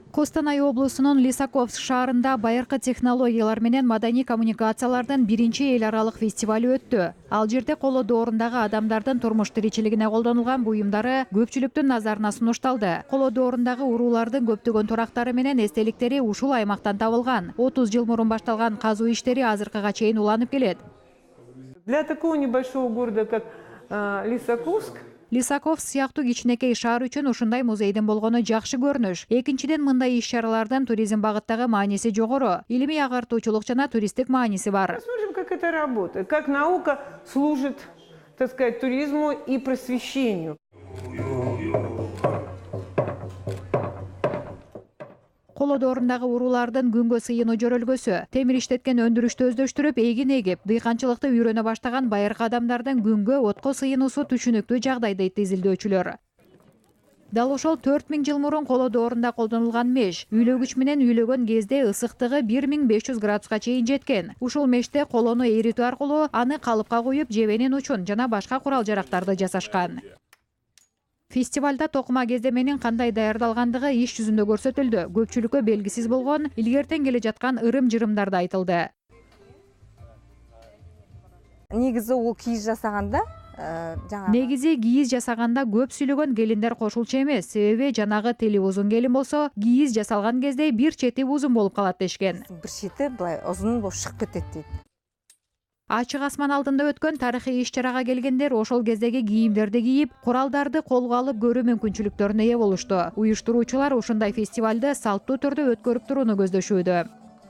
Костанай облусунун Лисаковск шаарында байыркы технологиялар менен маданий коммуникациялардын биринчи эл аралык фестивалю өттү. Ал жерде коло доорундагы адамдардын турмуш тиричилигине колдонулган буюмдары көпчүлүктүн назарына сунушталды. Коло доорундагы уруулардын көптөгөн турактары менен эстеликтери ушул аймактан табылган. 30 жыл мурун башталган казуу иштери азыркыга чейин уланып келет. Для такого небольшого города, как Лисаковск сыяктуу кичинекей шаар үчүн ушундай музейдин болгону жакшы көрүнүш. Экинчиден, мындай иш-чаралардын туризм багыттагы мааниси жогору. Илимий агартуучулук жана туристтик мааниси бар. Посмотрим, как это работает, как наука служит, так сказать, туризму и просвещению. Коло доорундагы уруулардын күнгө сыйынуу жөрөлгөсү, темир иштеткен өндүрүштү өздөштүрүп, эгин эгип, дыйканчылыкты үйрөнө баштаган байыркы адамдардын күнгө отко сыйынуусу түшүнүктүү жагдай дейт изилдөөчүлөр. Дал ошол 4000 жыл мурун коло доорунда колдонулган меш, үйлөгүч менен үйлөгөн кезде ысыктыгы 1500 градуска чейин жеткен. Ушул меште колону эритүү аркылуу аны калыпка куюп, жебенин учун жана башка курал-жарактарды жасашкан. Фестивалда токума кездеменин кандай даярдалгандыгы иш жүзүндө көрсөтүлдү. Көпчүлүккө белгисиз болгон, илгертен келе жаткан ырым-жырымдар да айтылды. Негизи ол кийиз жасаганда Негизи кийиз жасаганда көп сүйлөгөн келиндер кошулчу эмес, себеби жанагы тили узун келин болсо, кийиз жасалган кезде бир чети узун болуп калат дешкен. бир чети былай узун болуп чыгып кетет дейт. Ачык асман алдында өткөн тарыхый иш-чарага келгендер ошол кездеги кийимдерди кийип, куралдарды колго алып көрүү мүмкүнчүлүктөрүнө ээ болушту. Уюштуруучулар ушундай фестивалды салттуу түрдө өткөрүп турууну көздөшүүдө.